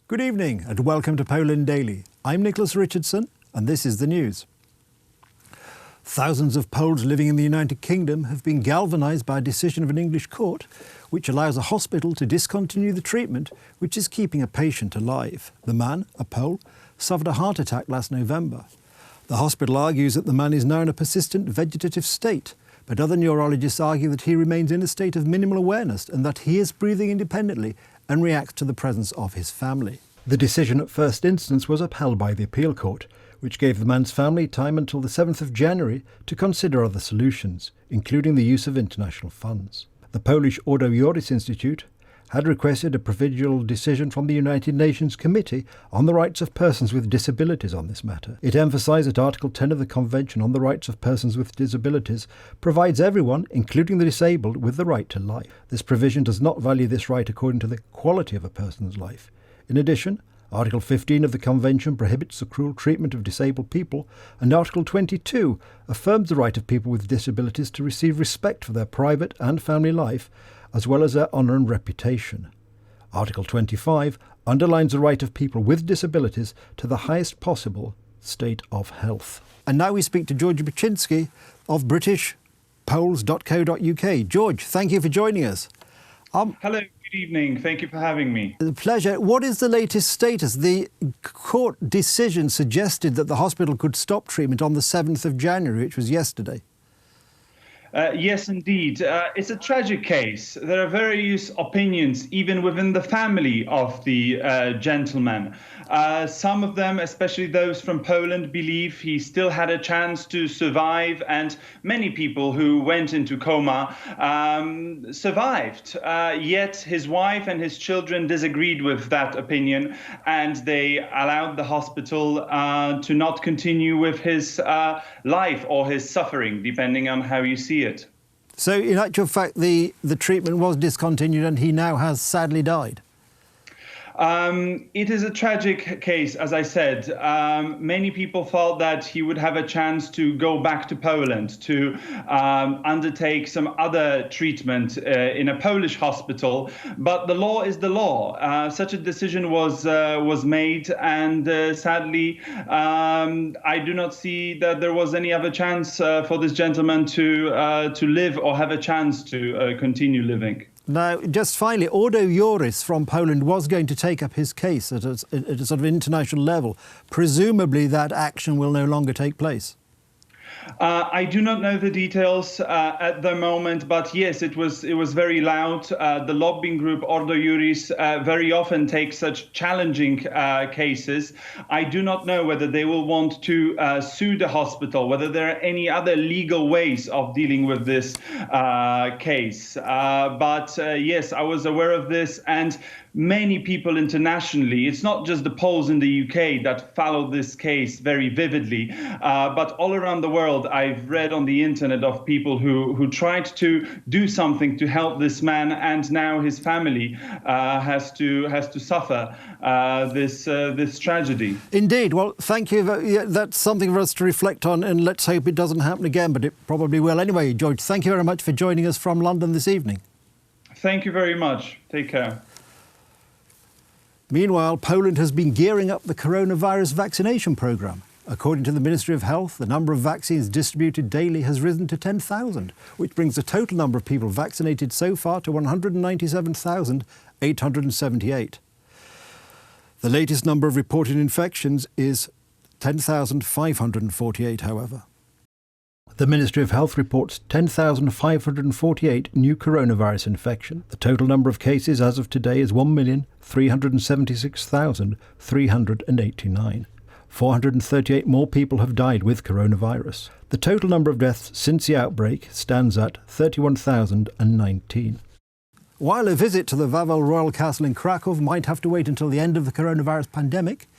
Good evening and welcome to Poland Daily. I'm Nicholas Richardson and this is the news. Thousands of Poles living in the United Kingdom have been galvanised by a decision of an English court which allows a hospital to discontinue the treatment which is keeping a patient alive. The man, a Pole, suffered a heart attack last November. The hospital argues that the man is now in a persistent vegetative state, but other neurologists argue that he remains in a state of minimal awareness and that he is breathing independently and reacts to the presence of his family. The decision at first instance was upheld by the appeal court, which gave the man's family time until the 7th of January to consider other solutions, including the use of international funds. The Polish Ordo Juris Institute had requested a provisional decision from the United Nations Committee on the Rights of Persons with Disabilities on this matter. It emphasised that Article 10 of the Convention on the Rights of Persons with Disabilities provides everyone, including the disabled, with the right to life. This provision does not value this right according to the quality of a person's life. In addition, Article 15 of the Convention prohibits the cruel treatment of disabled people, and Article 22 affirms the right of people with disabilities to receive respect for their private and family life, as well as their honour and reputation. Article 25 underlines the right of people with disabilities to the highest possible state of health. And now we speak to George Baczynski of BritishPoles.co.uk. George, thank you for joining us. Hello, good evening. Thank you for having me. A pleasure. What is the latest status? The court decision suggested that the hospital could stop treatment on the 7th of January, which was yesterday. Yes, indeed. It's a tragic case. There are various opinions, even within the family of the gentleman. Some of them, especially those from Poland, believe he still had a chance to survive, and many people who went into coma survived. Yet his wife and his children disagreed with that opinion, and they allowed the hospital to not continue with his life or his suffering, depending on how you see it. So in actual fact, the treatment was discontinued and he now has sadly died. It is a tragic case, as I said. Many people thought that he would have a chance to go back to Poland to undertake some other treatment in a Polish hospital, but the law is the law. Such a decision was made, and sadly, I do not see that there was any other chance for this gentleman to live or have a chance to continue living. Now, just finally, Ordo Juris from Poland was going to take up his case at a sort of international level. Presumably that action will no longer take place. I do not know the details at the moment, but yes, it was very loud. The lobbying group Ordo Juris very often takes such challenging cases. I do not know whether they will want to sue the hospital, whether there are any other legal ways of dealing with this case. But yes, I was aware of this, and many people internationally, it's not just the Poles in the UK that followed this case very vividly, but all around the world, I've read on the internet of people who tried to do something to help this man, and now his family has to suffer this tragedy. Indeed. Well, thank you. That's something for us to reflect on, and let's hope it doesn't happen again, but it probably will anyway. George, thank you very much for joining us from London this evening. Thank you very much. Take care. Meanwhile, Poland has been gearing up the coronavirus vaccination programme. According to the Ministry of Health, the number of vaccines distributed daily has risen to 10,000, which brings the total number of people vaccinated so far to 197,878. The latest number of reported infections is 10,548, however. The Ministry of Health reports 10,548 new coronavirus infections. The total number of cases as of today is 1,376,389. 438 more people have died with coronavirus. The total number of deaths since the outbreak stands at 31,019. While a visit to the Wawel Royal Castle in Krakow might have to wait until the end of the coronavirus pandemic,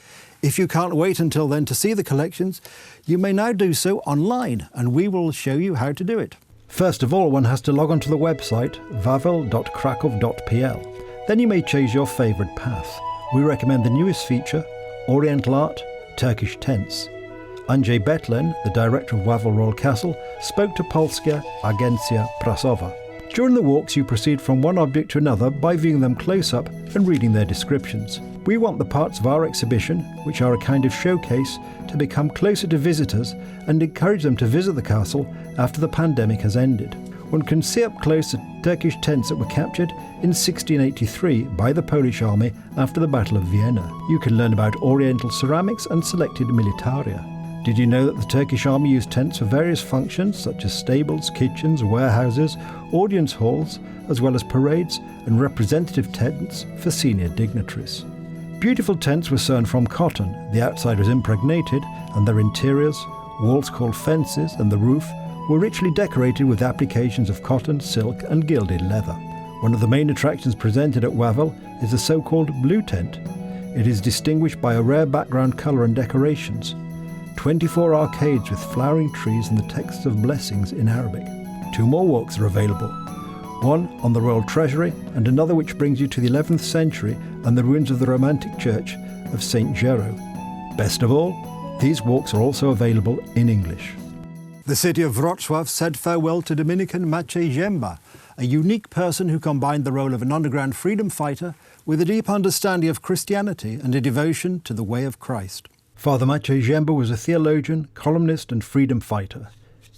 if you can't wait until then to see the collections, you may now do so online, and we will show you how to do it. First of all, one has to log onto the website wawel.krakow.pl. Then you may choose your favourite path. We recommend the newest feature, Oriental Art, Turkish Tents. Andrzej Betlen, the director of Wawel Royal Castle, spoke to Polska Agencja Prasowa. During the walks, you proceed from one object to another by viewing them close up and reading their descriptions. We want the parts of our exhibition, which are a kind of showcase, to become closer to visitors and encourage them to visit the castle after the pandemic has ended. One can see up close the Turkish tents that were captured in 1683 by the Polish army after the Battle of Vienna. You can learn about Oriental ceramics and selected militaria. Did you know that the Turkish army used tents for various functions such as stables, kitchens, warehouses, audience halls, as well as parades and representative tents for senior dignitaries? Beautiful tents were sewn from cotton. The outside was impregnated and their interiors, walls called fences, and the roof were richly decorated with applications of cotton, silk and gilded leather. One of the main attractions presented at Wawel is the so-called blue tent. It is distinguished by a rare background colour and decorations. 24 arcades with flowering trees and the texts of blessings in Arabic. 2 more walks are available. One on the Royal Treasury and another which brings you to the 11th century and the ruins of the Romantic church of St. Gero. Best of all, these walks are also available in English. The city of Wrocław said farewell to Dominican Maciej Zięba, a unique person who combined the role of an underground freedom fighter with a deep understanding of Christianity and a devotion to the way of Christ. Father Maciej Zięba was a theologian, columnist and freedom fighter.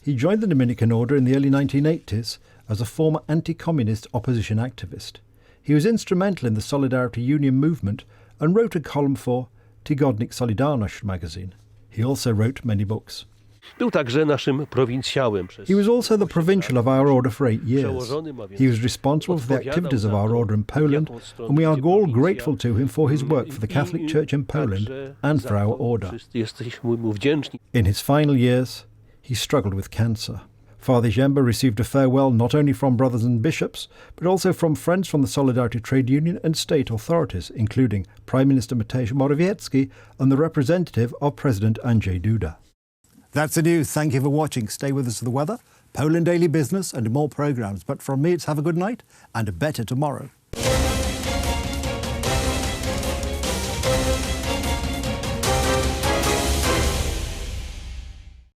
He joined the Dominican order in the early 1980s as a former anti-communist opposition activist. He was instrumental in the Solidarity Union movement and wrote a column for Tygodnik Solidarność magazine. He also wrote many books. Był także naszym prowincjałem. He was also the provincial of our order for 8 years. He was responsible for the activities of our order in Poland, and we are all grateful to him for his work for the Catholic Church in Poland and for our order. In his final years, he struggled with cancer. Father Zięba received a farewell not only from brothers and bishops, but also from friends from the Solidarity Trade Union and state authorities, including Prime Minister Mateusz Morawiecki and the representative of President Andrzej Duda. That's the news. Thank you for watching. Stay with us for the weather, Poland Daily Business and more programmes. But from me, it's have a good night and a better tomorrow.